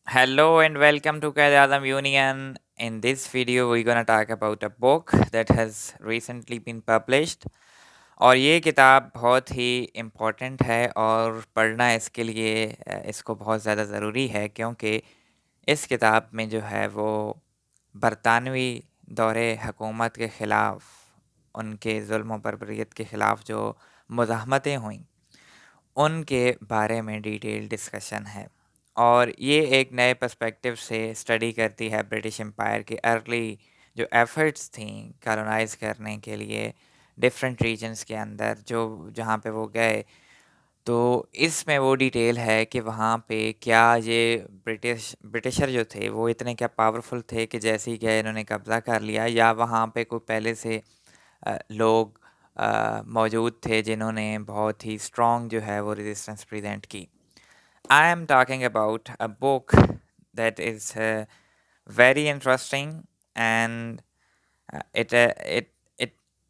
Hello and welcome to Qaid Azam Union. In this video, we're gonna talk about a book that has recently been published. और ये किताब बहुत ही important है और पढ़ना इसके लिए इसको बहुत ज़्यादा ज़रूरी है क्योंकि इस किताब में जो है वो बरतानवी दौरे हुकूमत के ख़िलाफ़ उनके जुल्म व बर्बरियत के ख़िलाफ़ जो मुज़ाहमतें हुईं उनके बारे में डिटेल डिस्कशन है और ये एक नए पर्सपेक्टिव से स्टडी करती है ब्रिटिश एम्पायर की अर्ली जो एफर्ट्स थी कॉलोनाइज करने के लिए डिफरेंट रीजन्स के अंदर जो जहाँ पे वो गए। तो इसमें वो डिटेल है कि वहाँ पे क्या ये ब्रिटिशर जो थे वो इतने क्या पावरफुल थे कि जैसे ही गए इन्होंने कब्ज़ा कर लिया या वहाँ पे कोई पहले से लोग मौजूद थे जिन्होंने बहुत ही स्ट्रॉन्ग जो है वो रेजिस्टेंस प्रेजेंट की। I am talking about a book that is very interesting and it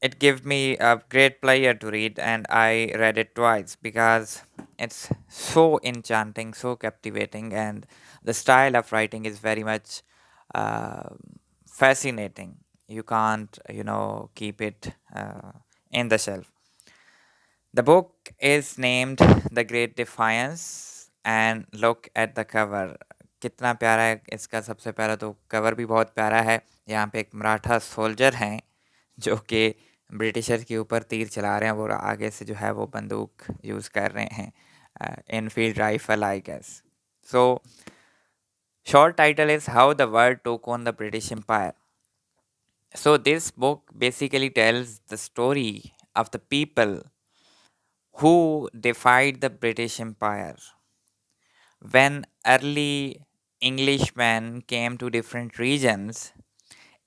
it gave me a great pleasure to read, and I read it twice because it's so enchanting, so captivating, and the style of writing is very much uh, fascinating. You can't keep it in the shelf. The book is named The Great Defiance and look at the cover. कितना प्यारा है इसका। सबसे पहला तो cover भी बहुत प्यारा है। यहाँ पे एक मराठा सोल्जर हैं जो कि ब्रिटिशर के ऊपर तीर चला रहे हैं और आगे से जो है वो बंदूक यूज़ कर रहे हैं, Enfield rifle I guess. So short title is How the World Took on the British Empire. So this book basically tells the story of the people who defied the British Empire. When early Englishmen came to different regions,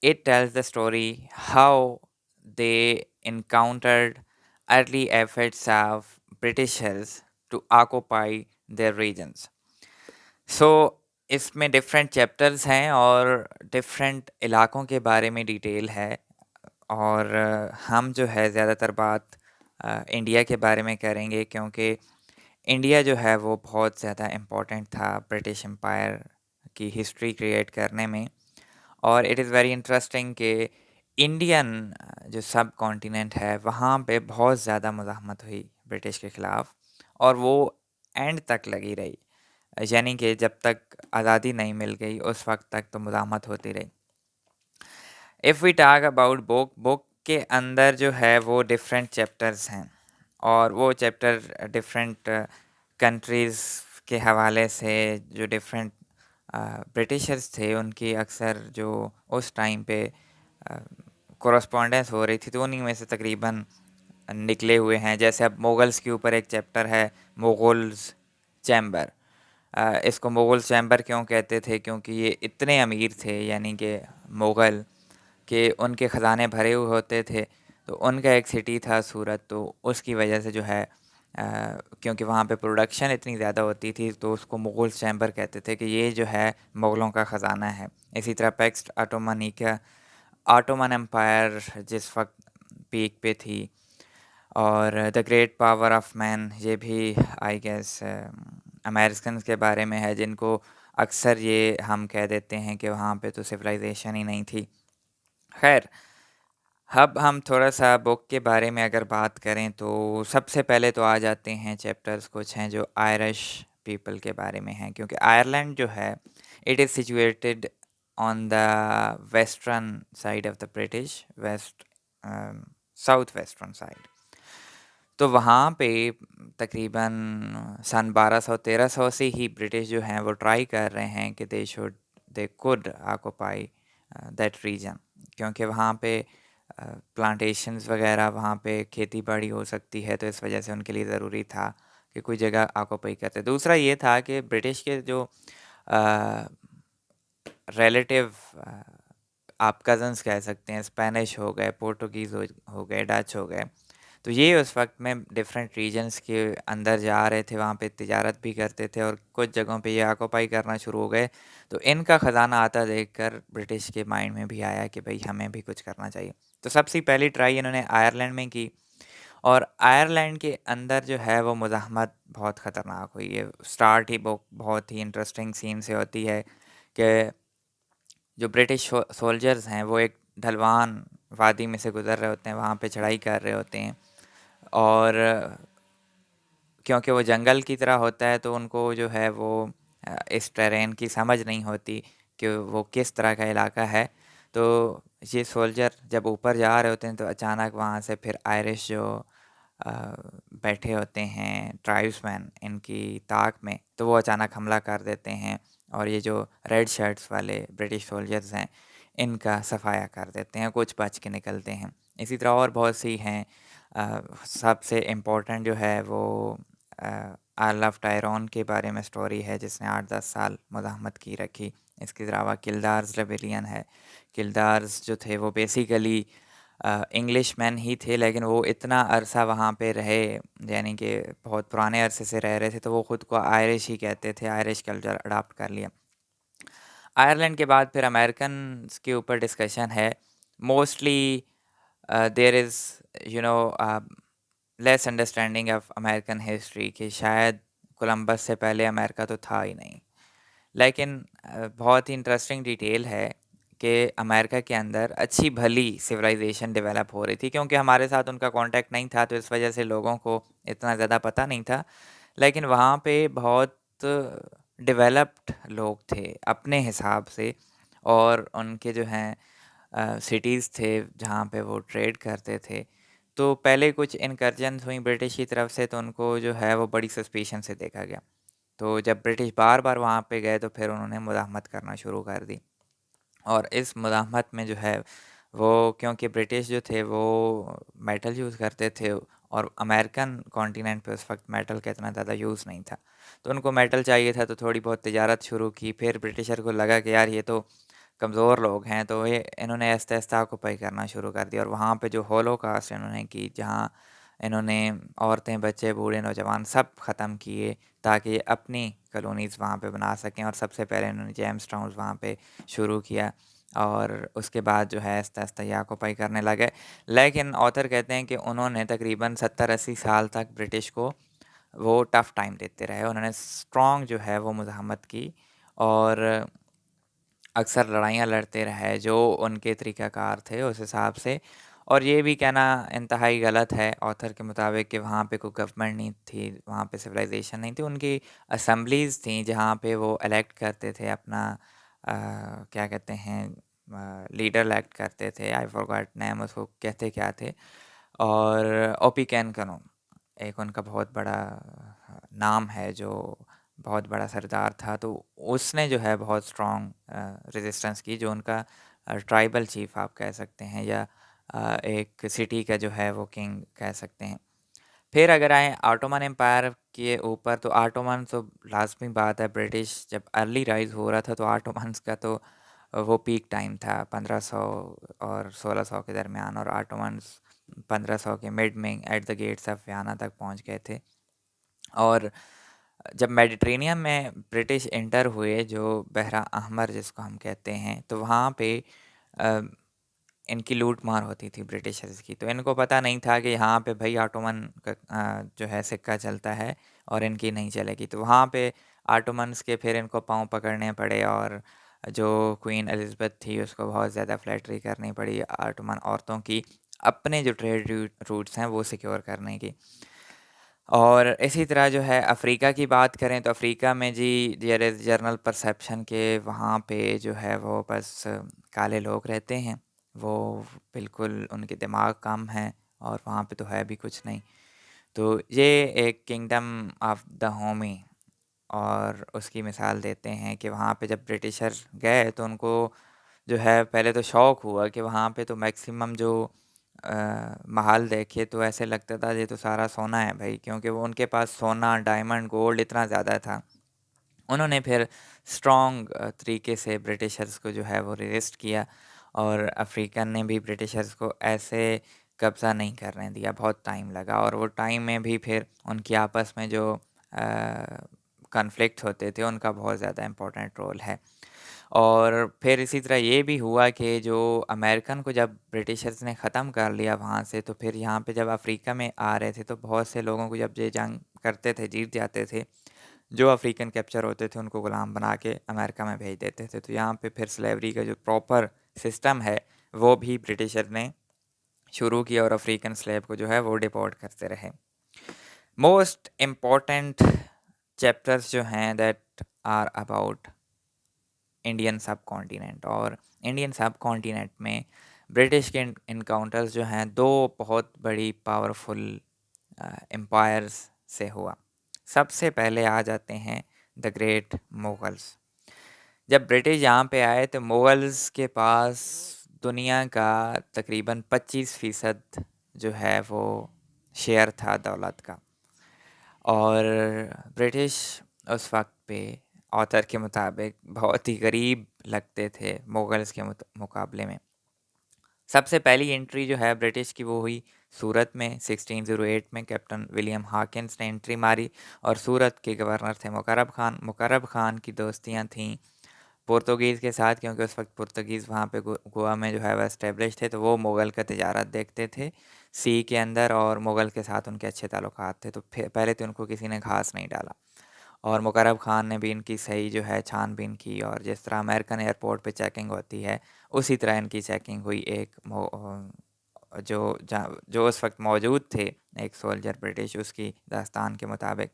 it tells the story how they encountered early efforts of Britishers to occupy their regions. So इसमें different chapters हैं और different इलाकों के बारे में detail है। और हम जो है ज़्यादातर बात इंडिया के बारे में करेंगे क्योंकि इंडिया जो है वो बहुत ज़्यादा इम्पोर्टेंट था ब्रिटिश एम्पायर की हिस्ट्री क्रिएट करने में। और इट इज़ वेरी इंटरेस्टिंग कि इंडियन जो सब कॉन्टिनेंट है वहाँ पे बहुत ज़्यादा मुज़ाहमत हुई ब्रिटिश के ख़िलाफ़ और वो एंड तक लगी रही, यानी कि जब तक आज़ादी नहीं मिल गई उस वक्त तक तो मुज़ाहमत होती रही। If we talk about book के अंदर जो है वो डिफरेंट चैप्टर्स हैं और वो चैप्टर डिफरेंट कंट्रीज़ के हवाले से जो डिफरेंट ब्रिटिशर्स थे उनकी अक्सर जो उस टाइम पे कोरस्पॉन्डेंस हो रही थी तो उन्हीं में से तकरीबन निकले हुए हैं। जैसे अब मुग़ल्स के ऊपर एक चैप्टर है मुग़ल्स चैम्बर। इसको मुग़ल चैम्बर क्यों कहते थे? क्योंकि ये इतने अमीर थे, यानी कि मुग़ल के उनके ख़ज़ाने भरे हुए होते थे। तो उनका एक सिटी था सूरत, तो उसकी वजह से जो है क्योंकि वहाँ पे प्रोडक्शन इतनी ज़्यादा होती थी तो उसको मुग़ल चैम्बर कहते थे कि ये जो है मुग़लों का ख़ज़ाना है। इसी तरह पैक्स ऑटोमनी का ऑटोमन एम्पायर जिस वक्त पीक पे थी, और the great power of man ये भी आई गेस अमेरिकन के बारे में है, जिनको अक्सर ये हम कह देते हैं कि वहाँ पे तो सिविलाइजेशन ही नहीं थी। खैर, अब हम थोड़ा सा बुक के बारे में अगर बात करें तो सबसे पहले तो आ जाते हैं चैप्टर्स कुछ हैं जो आयरिश पीपल के बारे में हैं, क्योंकि आयरलैंड जो है it is situated on the western side of the British west south western side. तो वहाँ पे तकरीबन सन 1200-1300 से ही ब्रिटिश जो हैं वो ट्राई कर रहे हैं कि they could occupy that region, क्योंकि वहाँ पे प्लांटेशंस वगैरह वहाँ पे खेती बाड़ी हो सकती है, तो इस वजह से उनके लिए ज़रूरी था कि कोई जगह ऑक्युपाई करते। दूसरा ये था कि ब्रिटिश के जो रिलेटिव आप कज़न्स कह सकते हैं, स्पेनिश हो गए, पोर्टुगीज़ हो गए, डच हो गए, तो ये उस वक्त में डिफरेंट रीजन्स के अंदर जा रहे थे, वहाँ पे तिजारत भी करते थे और कुछ जगहों पे ये ऑक्युपाई करना शुरू हो गए। तो इनका ख़जाना आता देखकर ब्रिटिश के माइंड में भी आया कि भाई हमें भी कुछ करना चाहिए। तो सबसे पहली ट्राई इन्होंने आयरलैंड में की और आयरलैंड के अंदर जो है वो मुज़ाहमत बहुत ख़तरनाक हुई है। स्टार्ट ही बहुत ही इंटरेस्टिंग सीन से होती है कि जो ब्रिटिश सोल्जर्स हैं वो एक ढलवान वादी में से गुज़र रहे होते हैं, वहाँ पे चढ़ाई कर रहे होते हैं। और क्योंकि वो जंगल की तरह होता है तो उनको जो है वो इस टेरेन की समझ नहीं होती कि वो किस तरह का इलाका है। तो ये सोल्जर जब ऊपर जा रहे होते हैं तो अचानक वहाँ से फिर आयरिश जो अ, बैठे होते हैं ट्राइब्समैन इनकी ताक में, तो वो अचानक हमला कर देते हैं और ये जो रेड शर्ट्स वाले ब्रिटिश सोल्जर्स हैं इनका सफाया कर देते हैं, कुछ बच के निकलते हैं। इसी तरह और बहुत सी हैं। सबसे इम्पोर्टेंट जो है वो अर्ल ऑफ टायरॉन के बारे में स्टोरी है जिसने 8-10 साल मुज़ाहमत की रखी। इसके अलावा किल्दार्स रेबेलियन है। किल्दार्स जो थे वो बेसिकली इंग्लिशमैन ही थे, लेकिन वो इतना अरसा वहाँ पे रहे, यानी कि बहुत पुराने अरसे से रह रहे थे, तो वो ख़ुद को आयरिश ही कहते थे, आयरिश कल्चर अडॉप्ट कर लिया। आयरलैंड के बाद फिर अमेरिकन्स के ऊपर डिस्कशन है। Mostly there is you know less understanding of American history कि शायद कोलंबस से पहले अमेरिका तो था ही नहीं। लेकिन बहुत ही इंटरेस्टिंग डिटेल है कि अमेरिका के अंदर अच्छी भली सिविलाइजेशन डेवलप हो रही थी, क्योंकि हमारे साथ उनका कांटेक्ट नहीं था तो इस वजह से लोगों को इतना ज़्यादा पता नहीं था। लेकिन वहाँ पे बहुत डेवलप्ड लोग थे अपने हिसाब से, और उनके जो हैं सिटीज़ थे जहाँ पे वो ट्रेड करते थे। तो पहले कुछ इनकर्जन्स हुई ब्रिटिश की तरफ से, तो उनको जो है वो बड़ी सस्पिशन से देखा गया। तो जब ब्रिटिश बार-बार वहाँ पे गए तो फिर उन्होंने मुज़ाहमत करना शुरू कर दी। और इस मुज़ाहमत में जो है वो, क्योंकि ब्रिटिश जो थे वो मेटल यूज़ करते थे और अमेरिकन कॉन्टिनेंट पे उस वक़्त मेटल का इतना ज़्यादा यूज़ नहीं था। तो उनको मेटल चाहिए था, तो थोड़ी बहुत तिजारत शुरू की। फिर ब्रिटिशर को लगा कि यार ये तो कमज़ोर लोग हैं, तो ये इन्होंने आहिस्ता-आहिस्ता ऑक्यूपाई करना शुरू कर दिया और वहाँ पे जो होलोकॉस्ट इन्होंने की, जहाँ इन्होंने औरतें, बच्चे, बूढ़े, नौजवान सब ख़त्म किए ताकि अपनी कॉलोनीज़ वहाँ पे बना सकें। और सबसे पहले इन्होंने जेम्स टाउन्स वहाँ पे शुरू किया और उसके बाद जो है आहिस्ता-आहिस्ता ये ऑक्यूपाई करने लगे। लेकिन ऑथर कहते हैं कि उन्होंने तकरीबन 70-80 साल तक ब्रिटिश को वो टफ़ टाइम देते रहे। उन्होंने स्ट्रॉन्ग जो है वो मुज़ाहमत की और अक्सर लड़ाइयाँ लड़ते रहे जो उनके तरीक़ाकार थे उस हिसाब से। और ये भी कहना इंतहाई गलत है ऑथर के मुताबिक कि वहाँ पे कोई गवर्नमेंट नहीं थी, वहाँ पे सिविलाइजेशन नहीं थी। उनकी असेंबलीज़ थी जहाँ पे वो इलेक्ट करते थे अपना क्या कहते हैं लीडर इलेक्ट करते थे। आई फॉरगॉट नेम, उसको कहते क्या थे। और ओपिकैन कनो एक उनका बहुत बड़ा नाम है, जो बहुत बड़ा सरदार था। तो उसने जो है बहुत स्ट्रॉन्ग रेजिस्टेंस की, जो उनका ट्राइबल चीफ आप कह सकते हैं, या एक सिटी का जो है वो किंग कह सकते हैं। फिर अगर आए ऑटोमन एम्पायर के ऊपर, तो ऑटोमन तो लाज़मी बात है, ब्रिटिश जब अर्ली राइज़ हो रहा था तो ऑटोमन्स का तो वो पीक टाइम था 1500 और 1600 के दरमियान, और ऑटोमन्स 1500 के मिड में at the gates of Vienna तक पहुंच गए थे। और जब मेडिटेरेनियन में ब्रिटिश एंटर हुए, जो बहरा अहमर जिसको हम कहते हैं, तो वहाँ पे अ, इनकी लूट मार होती थी ब्रिटिशर्स की। तो इनको पता नहीं था कि यहाँ पे भाई ऑटोमन का जो है सिक्का चलता है और इनकी नहीं चलेगी। तो वहाँ पे ऑटोमन्स के फिर इनको पाँव पकड़ने पड़े, और जो क्वीन एलिज़ाबेथ थी उसको बहुत ज़्यादा फ्लैटरी करनी पड़ी ऑटोमन औरतों की, अपने जो ट्रेड रूट्स हैं वो सिक्योर करने की। और इसी तरह जो है अफ़्रीका की बात करें तो अफ़्रीका में जी देयर इज़ जनरल परसेप्शन के वहाँ पे जो है वो बस काले लोग रहते हैं। वो बिल्कुल उनके दिमाग कम हैं और वहाँ पे तो है भी कुछ नहीं। तो ये एक किंगडम ऑफ द होमी और उसकी मिसाल देते हैं कि वहाँ पे जब ब्रिटिशर गए तो उनको जो है पहले तो शौक हुआ कि वहाँ पे तो मैक्सिमम जो महल देखे तो ऐसे लगता था ये तो सारा सोना है भाई, क्योंकि वो उनके पास सोना, डायमंड, गोल्ड इतना ज़्यादा था। उन्होंने फिर स्ट्रॉन्ग तरीके से ब्रिटिशर्स को जो है वो रेज़िस्ट किया, और अफ़्रीकन ने भी ब्रिटिशर्स को ऐसे कब्ज़ा नहीं करने दिया। बहुत टाइम लगा, और वो टाइम में भी फिर उनकी आपस में जो कॉन्फ्लिक्ट होते थे उनका बहुत ज़्यादा इम्पोर्टेंट रोल है। और फिर इसी तरह ये भी हुआ कि जो अमेरिकन को जब ब्रिटिशर्स ने ख़त्म कर लिया वहाँ से, तो फिर यहाँ पे जब अफ्रीका में आ रहे थे तो बहुत से लोगों को जब ये जंग करते थे, जीत जाते थे, जो अफ्रीकन कैप्चर होते थे उनको गुलाम बना के अमेरिका में भेज देते थे। तो यहाँ पे फिर स्लेवरी का जो प्रॉपर सिस्टम है वो भी ब्रिटिशर ने शुरू किया और अफ्रीकन स्लेव को जो है वो डिपोर्ट करते रहे। मोस्ट इम्पॉर्टेंट चैप्टर्स जो हैं दैट आर अबाउट इंडियन सब कॉन्टिनेंट, और इंडियन सब कॉन्टिनेंट में ब्रिटिश के इनकाउंटर्स जो हैं दो बहुत बड़ी पावरफुल एम्पायर्स से हुआ। सबसे पहले आ जाते हैं द ग्रेट मुगल्स। जब ब्रिटिश यहाँ पे आए तो मुगल्स के पास दुनिया का तकरीबन 25% जो है वो शेयर था दौलत का, और ब्रिटिश उस वक्त पे ऑथर के मुताबिक बहुत ही गरीब लगते थे मुगल्स के मुकाबले में। सबसे पहली एंट्री जो है ब्रिटिश की वो हुई सूरत में 1608 में। कैप्टन विलियम हॉकिंस ने एंट्री मारी और सूरत के गवर्नर थे मुकर्रब खान। मुकर्रब खान की दोस्तियां थीं पुर्तगीज़ के साथ, क्योंकि उस वक्त पुर्तगीज़ वहाँ पे गोवा में जो है वह एस्टेब्लिश थे, तो वो मुग़ल का तिजारत देखते थे सी के अंदर, और मुग़ल के साथ उनके अच्छे ताल्लुकात थे। तो फिर पहले तो उनको किसी ने घास नहीं डाला, और मुकर्रब खान ने भी इनकी सही जो है छानबीन की, और जिस तरह अमेरिकन एयरपोर्ट पे चेकिंग होती है उसी तरह इनकी चेकिंग हुई। जो उस वक्त मौजूद थे एक सोल्जर ब्रिटिश, उसकी दास्तान के मुताबिक,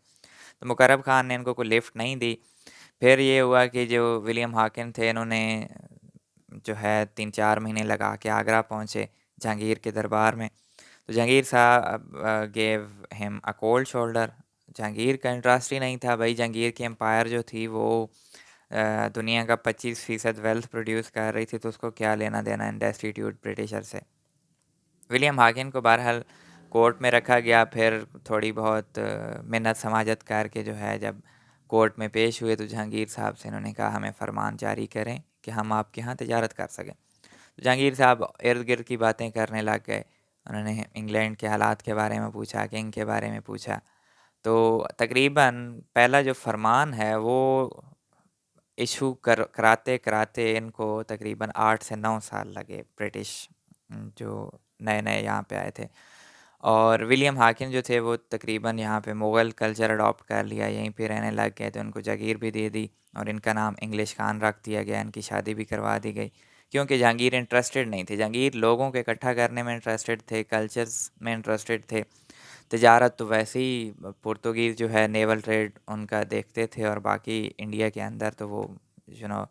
तो मुकर्रब खान ने इनको कोई लिफ्ट नहीं दी। फिर ये हुआ कि जो विलियम हाकिम थे इन्होंने जो है 3-4 महीने लगा के आगरा पहुँचे जहांगीर के दरबार में। तो जहांगीर साहब gave him a cold shoulder. Jahangir का इंटरेस्ट ही नहीं था भाई। जहांगीर की एम्पायर जो थी वो दुनिया का 25% वेल्थ प्रोड्यूस कर रही थी, तो उसको क्या लेना देना इन डेस्टिट्यूट ब्रिटिशर से। विलियम हाकिन को बहरहाल कोर्ट में रखा गया। फिर थोड़ी बहुत मिन्नत समाजत करके जो है जब कोर्ट में पेश हुए तो जहांगीर साहब से इन्होंने कहा हमें फरमान जारी करें कि हम आपके यहाँ तजारत कर सकें। तो जहांगीर साहब इर्द गिर्द की बातें करने लग गए। उन्होंने इंग्लैंड के हालात के बारे में पूछा, किंग के बारे में पूछा। तो तकरीबन पहला जो फरमान है वो इशू कराते कराते इनको तकरीबन 8 से 9 साल लगे। ब्रिटिश जो नए नए यहाँ पे आए थे, और विलियम हाकिन जो थे वो तकरीबन यहाँ पे मुग़ल कल्चर अडॉप्ट कर लिया, यहीं पे रहने लग गए। तो उनको जागीर भी दे दी और इनका नाम इंग्लिश खान रख दिया गया। इनकी शादी भी करवा दी गई, क्योंकि जहांगीर इंटरेस्टेड नहीं थे। जहांगीर लोगों को इकट्ठा करने में इंटरेस्टेड थे, कल्चर्स में इंटरेस्टेड थे। तजारत तो वैसे ही पुर्तगीज़ जो है नेवल ट्रेड उनका देखते थे, और बाकी इंडिया के अंदर तो वो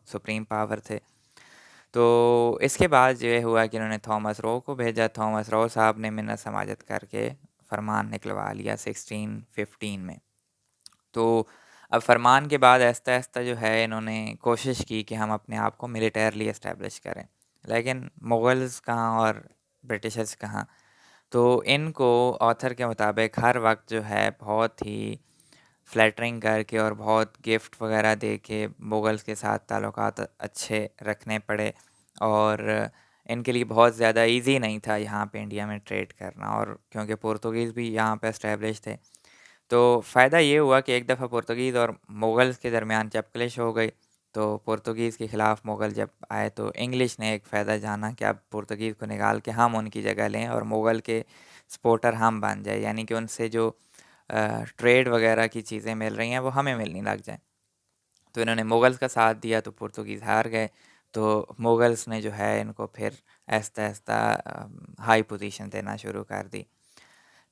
सुप्रीम पावर थे। तो इसके बाद ये हुआ कि उन्होंने थॉमस रो को भेजा। थॉमस रो साहब ने मिन्नत समाजत करके फरमान निकलवा लिया 1615 में। तो अब फरमान के बाद आहिस्ता आहिस्ता जो है इन्होंने कोशिश की कि हम अपने आप को मिलिटरली इस्टेब्लिश करें, लेकिन मुग़ल्स कहाँ और ब्रिटिशर्स कहाँ। तो इनको ऑथर के मुताबिक हर वक्त जो है बहुत ही फ्लैटरिंग करके और बहुत गिफ्ट वगैरह दे के मुग़ल्स के साथ ताल्लुकात अच्छे रखने पड़े, और इनके लिए बहुत ज़्यादा इजी नहीं था यहाँ पे इंडिया में ट्रेड करना, और क्योंकि पुर्तगीज़ भी यहाँ पे एस्टेब्लिश थे। तो फ़ायदा ये हुआ कि एक दफ़ा पुर्तगीज़ और मुग़ल्स के दरमियान चपकलिश हो गई। तो पुर्तगीज़ के ख़िलाफ़ मुग़ल जब आए तो इंग्लिश ने एक फ़ायदा जाना कि अब पुर्तगीज़ को निकाल के हम उनकी जगह लें और मुग़ल के सपोर्टर हम बन जाए, यानी कि उनसे जो ट्रेड वगैरह की चीज़ें मिल रही हैं वो हमें मिलने लग जाएँ। तो इन्होंने मुग़ल्स का साथ दिया तो पुर्तगीज़ हार गए। तो मुग़ल्स ने जो है इनको फिर आहिस्ता-आहिस्ता हाई पोज़ीशन देना शुरू कर दी।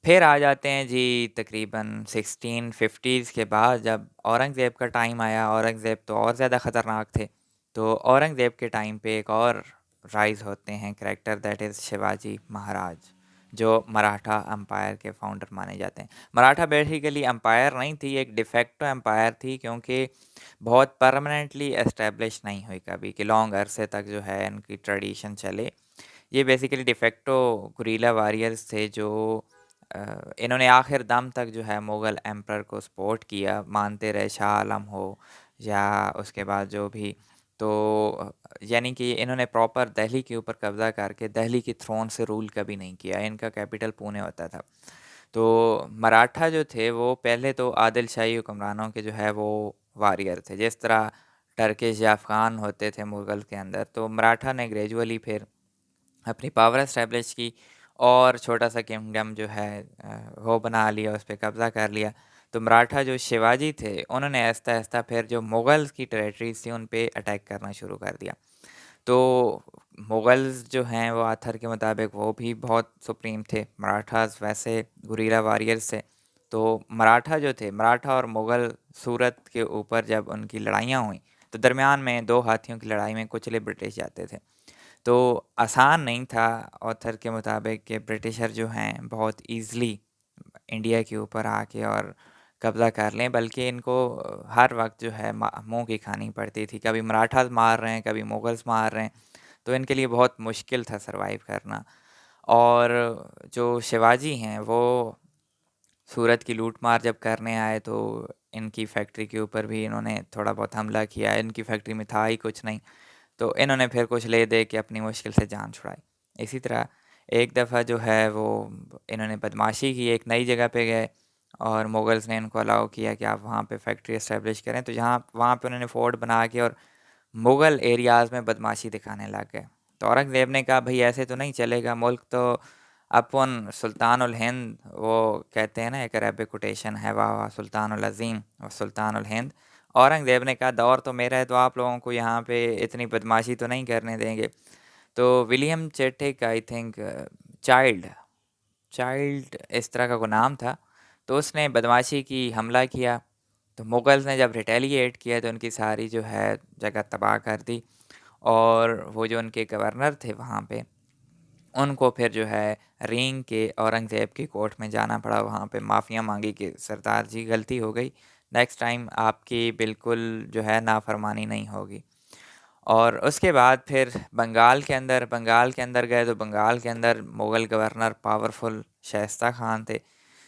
फिर आ जाते हैं जी तकरीबन 1650s के बाद, जब औरंगज़ेब का टाइम आया। औरंगज़ेब तो और ज़्यादा ख़तरनाक थे। तो औरंगज़ेब के टाइम पे एक और राइज़ होते हैं character, that is Shivaji Maharaj, जो मराठा एम्पायर के फाउंडर माने जाते हैं। मराठा बेसिकली एम्पायर नहीं थी, एक डिफेक्टो एम्पायर थी, क्योंकि बहुत परमानेंटली एस्टेब्लिश नहीं हुई कभी कि लॉन्ग अरसे तक जो है इनकी ट्रेडिशन चले। ये बेसिकली डिफेक्टो गुरिल्ला वॉरियर्स थे जो इन्होंने आखिर दम तक जो है मुग़ल एम्परर को सपोर्ट किया, मानते रहे, शाह आलम हो या उसके बाद जो भी। तो यानी कि इन्होंने प्रॉपर दिल्ली के ऊपर कब्ज़ा करके दिल्ली की थ्रोन से रूल कभी नहीं किया। इनका कैपिटल पुणे होता था। तो मराठा जो थे वो पहले तो आदिल शाही हुक्मरानों के जो है वो वारियर थे। जिस तरह टर्किश या अफ़गान होते थे मुग़ल के अंदर। तो मराठा ने ग्रेजुअली फिर अपनी पावर एस्टेब्लिश की और छोटा-सा किंगडम जो है वो बना लिया, उस पे कब्ज़ा कर लिया। तो मराठा जो शिवाजी थे, उन्होंने आहिस्ता-आहिस्ता फिर जो मुग़ल्स की टेरिटरीज़ थी, उन पे अटैक करना शुरू कर दिया। तो मुग़ल्स जो हैं वो आथर के मुताबिक वो भी बहुत सुप्रीम थे, मराठास वैसे गुरिल्ला वॉरियर्स थे। तो मराठा जो थे, मराठा और मुग़ल सूरत के ऊपर जब उनकी लड़ाइयाँ हुईं, तो दरमियान में 2 हाथियों की लड़ाई में कुचले ब्रिटिश जाते थे। तो आसान नहीं था ऑथर के मुताबिक कि ब्रिटिशर जो हैं बहुत ईज़िली इंडिया के ऊपर आके और कब्ज़ा कर लें, बल्कि इनको हर वक़्त जो है मुँह की खानी पड़ती थी। कभी मराठास मार रहे हैं, कभी मुग़ल्स मार रहे हैं, तो इनके लिए बहुत मुश्किल था सर्वाइव करना। और जो शिवाजी हैं वो सूरत की लूट-मार जब करने आए तो इनकी फैक्ट्री के ऊपर भी इन्होंने थोड़ा बहुत हमला किया। इनकी फैक्ट्री में था ही कुछ नहीं, तो इन्होंने फिर कुछ ले दे के अपनी मुश्किल से जान छुड़ाई। इसी तरह एक दफ़ा जो है वो इन्होंने बदमाशी की, एक नई जगह पे गए और मुग़ल्स ने इनको अलाउ किया कि आप वहाँ पे फैक्ट्री एस्टेब्लिश करें। तो जहाँ वहाँ पे उन्होंने फ़ोर्ट बना के और मुग़ल एरियाज़ में बदमाशी दिखाने लग गए। तो औरंगज़ेब ने कहा भई ऐसे तो नहीं चलेगा, मुल्क तो अपन सुल्तानुल हिंद, वो कहते हैं ना, एक अरबिक कोटेशन है, वाह वाह सुल्तानुल अज़ीम और सुल्तानुल हिंद। औरंगज़ेब ने कहा दौर तो मेरा है, तो आप लोगों को यहाँ पे इतनी बदमाशी तो नहीं करने देंगे। तो विलियम चेटिक आई थिंक चाइल्ड चाइल्ड इस तरह का कोई नाम था, तो उसने बदमाशी की, हमला किया। तो मुग़ल्स ने जब रिटेलिएट किया तो उनकी सारी जो है जगह तबाह कर दी और वो जो उनके गवर्नर थे वहाँ पे, उनको फिर जो है रींग के औरंगज़ेब की कोर्ट में जाना पड़ा। वहाँ पे माफ़िया माँगी कि सरदार जी गलती हो गई, नेक्स्ट टाइम आपकी बिल्कुल जो है नाफ़रमानी नहीं होगी। और उसके बाद फिर बंगाल के अंदर गए तो बंगाल के अंदर मुग़ल गवर्नर पावरफुल शाइस्ता खान थे।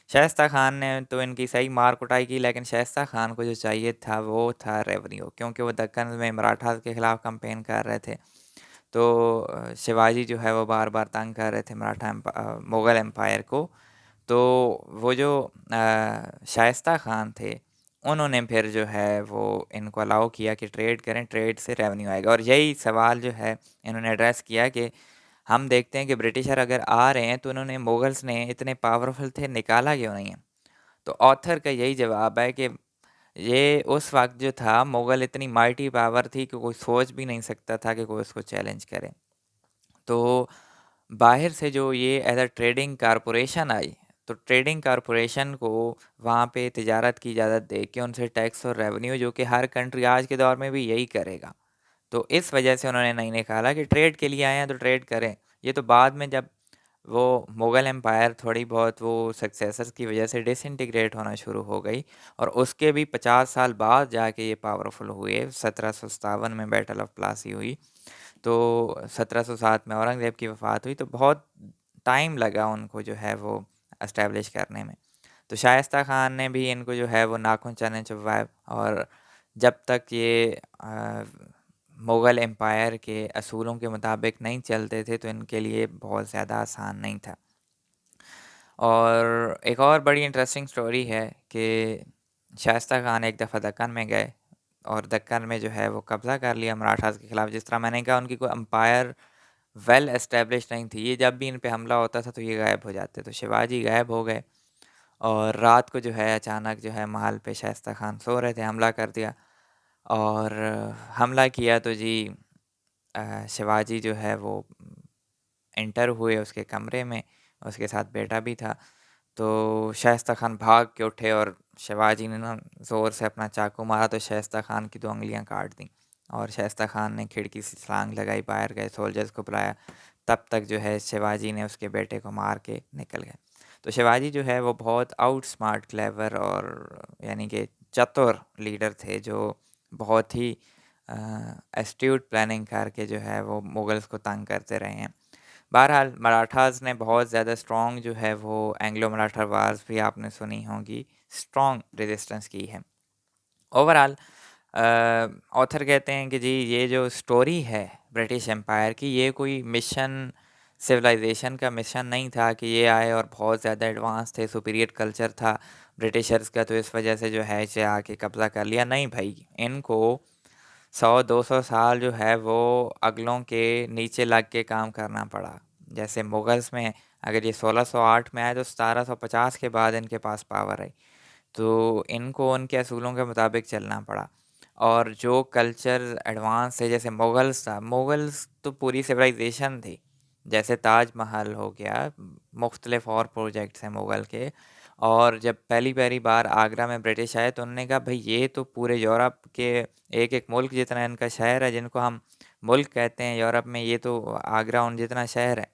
शाइस्ता खान ने तो इनकी सही मार कुटाई की, लेकिन शाइस्ता खान को जो चाहिए था वो था रेवेन्यू, क्योंकि वो दक्कन में मराठास के ख़िलाफ़ कैंपेन कर रहे थे। तो शिवाजी जो है वो बार-बार तंग कर रहे थे मुग़ल एम्पायर को। तो वो जो शाइस्ता खान थे, उन्होंने फिर जो है वो इनको अलाउ किया कि ट्रेड करें, ट्रेड से रेवेन्यू आएगा। और यही सवाल जो है इन्होंने एड्रेस किया कि हम देखते हैं कि ब्रिटिशर अगर आ रहे हैं तो उन्होंने मुग़ल्स ने इतने पावरफुल थे, निकाला क्यों नहीं है? तो ऑथर का यही जवाब है कि ये उस वक़्त जो था मुग़ल इतनी माइटी पावर थी कि कोई सोच भी नहीं सकता था कि कोई उसको चैलेंज करे। तो बाहर से जो ये एज़ अ ट्रेडिंग कारपोरेशन आई, तो ट्रेडिंग कारपोरेशन को वहाँ पे तिजारत की इजाज़त दे के उनसे टैक्स और रेवेन्यू, जो कि हर कंट्री आज के दौर में भी यही करेगा। तो इस वजह से उन्होंने नहीं निकाला कि ट्रेड के लिए आए हैं तो ट्रेड करें। ये तो बाद में जब वो मुग़ल एम्पायर थोड़ी बहुत वो सक्सेसर्स की वजह से डिसइंटीग्रेट होना शुरू हो गई और उसके भी 50 साल बाद जाके ये पावरफुल हुए। 1757 में बैटल ऑफ प्लासी हुई। तो 1707 में औरंगज़ेब की वफ़ात हुई, तो बहुत टाइम लगा उनको जो है वो एस्टेब्लिश करने में। तो शाइस्ता खान ने भी इनको जो है वो नाखून चने चबवाए और जब तक ये मुग़ल एम्पायर के असूलों के मुताबिक नहीं चलते थे तो इनके लिए बहुत ज़्यादा आसान नहीं था। और एक और बड़ी इंटरेस्टिंग स्टोरी है कि शाइस्ता खान एक दफ़ा दक्कन में गए और दक्कन में जो है वो कब्ज़ा कर लिया मराठास के ख़िलाफ़। जिस तरह मैंने कहा उनकी कोई एम्पायर वेल एस्टेब्लिश नहीं थी, ये जब भी इन पे हमला होता था तो ये गायब हो जाते। तो शिवाजी गायब हो गए और रात को जो है अचानक जो है महल पे शाइस्ता खान सो रहे थे, हमला कर दिया। और हमला किया तो जी शिवाजी जो है वो एंटर हुए उसके कमरे में, उसके साथ बेटा भी था। तो शाइस्ता खान भाग के उठे और शिवाजी ने ना ज़ोर से अपना चाकू मारा तो शाइस्ता खान की 2 उँगलियाँ काट दी और शाइस्ता खान ने खिड़की से छलांग लगाई, बाहर गए, सोल्जर्स को बुलाया। तब तक जो है शिवाजी ने उसके बेटे को मार के निकल गए। तो शिवाजी जो है वो बहुत आउटस्मार्ट, क्लेवर और यानी कि चतुर लीडर थे, जो बहुत ही एस्ट्यूट प्लानिंग करके जो है वो मुग़ल्स को तंग करते रहे हैं। बहरहाल मराठास ने बहुत ज़्यादा स्ट्रॉन्ग जो है वो एंग्लो मराठा वार्स भी आपने सुनी होंगी, स्ट्रॉन्ग रेजिस्टेंस की है। ओवरऑल ऑथर कहते हैं कि जी ये जो स्टोरी है ब्रिटिश एम्पायर की, ये कोई मिशन सिविलाइजेशन का मिशन नहीं था कि ये आए और बहुत ज़्यादा एडवांस थे, सुपीरियर कल्चर था ब्रिटिशर्स का, तो इस वजह से जो है इसे आके कब्ज़ा कर लिया। नहीं भाई, इनको 100-200 साल जो है वो अगलों के नीचे लग के काम करना पड़ा। जैसे मुगल्स में अगर ये 1608 में आए तो 1750 के बाद इनके पास पावर आई। तो इनको उनके असूलों के मुताबिक चलना पड़ा। और जो कल्चर एडवांस है जैसे मुगल्स था, मुगल्स तो पूरी सिविलाइजेशन थी। जैसे ताजमहल हो गया, मुख्तलिफ और प्रोजेक्ट्स हैं मुगल के। और जब पहली पहली बार आगरा में ब्रिटिश आए तो उन्होंने कहा भाई ये तो पूरे यूरोप के एक एक मुल्क जितना इनका शहर है, जिनको हम मुल्क कहते हैं यूरोप में, ये तो आगरा उन जितना शहर है।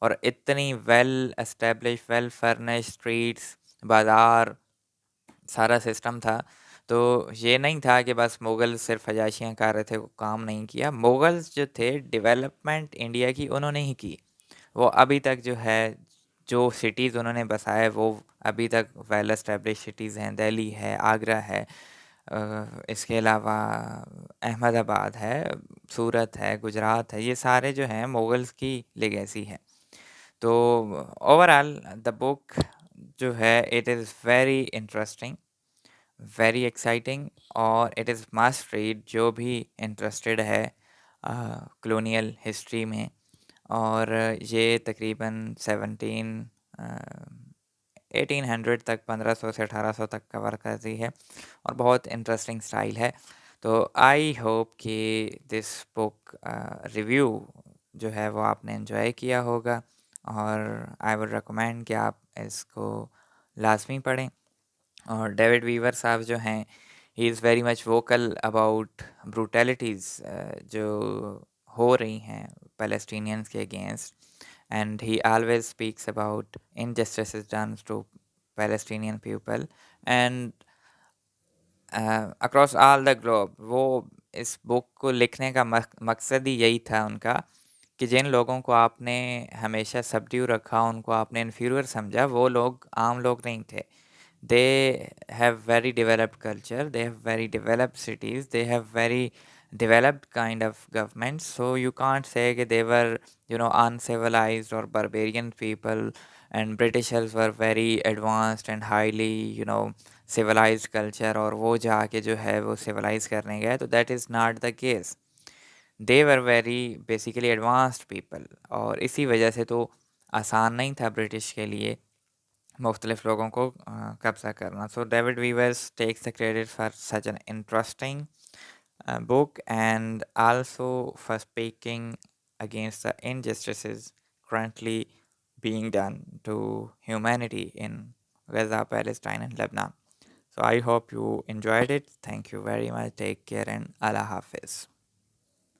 और इतनी well establish, well furnished streets, बाज़ार, सारा सिस्टम था। तो ये नहीं था कि बस मुग़ल सिर्फ़ अय्याशियाँ कर रहे थे, वो काम नहीं किया। मुग़ल्स जो थे डेवलपमेंट इंडिया की उन्होंने ही की। वो अभी तक जो है, जो सिटीज़ उन्होंने बसाए वो अभी तक वेल एस्टेब्लिश सिटीज़ हैं। दिल्ली है, आगरा है, इसके अलावा अहमदाबाद है, सूरत है, गुजरात है, ये सारे जो हैं मुग़ल्स की लेगेसी है। तो ओवरऑल द बुक जो है it is very interesting, very exciting, और इट इज़ मस्ट रीड जो भी इंटरेस्टेड है कॉलोनियल हिस्ट्री में। और ये तकरीबन 1800 तक, 1500 से 1800 तक कवर करती है, और बहुत इंटरेस्टिंग स्टाइल है। तो आई होप कि दिस बुक रिव्यू जो है वो आपने एंजॉय किया होगा, और आई वुड रिकमेंड कि आप इसको लाजमी पढ़ें। और डेविड वीवर साहब जो हैं, he is very much vocal about brutalities जो हो रही हैं पैलेस्टीनियंस के against, and he always speaks about injustices done to Palestinian people and across all the globe। वो इस बुक को लिखने का मकसद ही यही था उनका, कि जिन लोगों को आपने हमेशा सबड्यू रखा, उनको आपने इन्फीरियर समझा, वो लोग आम लोग नहीं थे। They have very developed culture, they have very developed cities, they have very developed kind of governments. So you can't say that they were, uncivilized or barbarian people, and Britishers were very advanced and highly, civilized culture, और वो जाके जो है वो civilized करने गए। तो that is not the case। They were very basically advanced people, और इसी वजह से तो आसान नहीं था ब्रिटिश के लिए मुख्तलिफ लोगों को कब्जा करना। So David Weavers takes the credit for such an interesting book, and also for speaking against the injustices currently being done to humanity in Gaza, Palestine, and Lebanon. So I hope you enjoyed it. Thank you very much. Take care, and Allah Hafiz.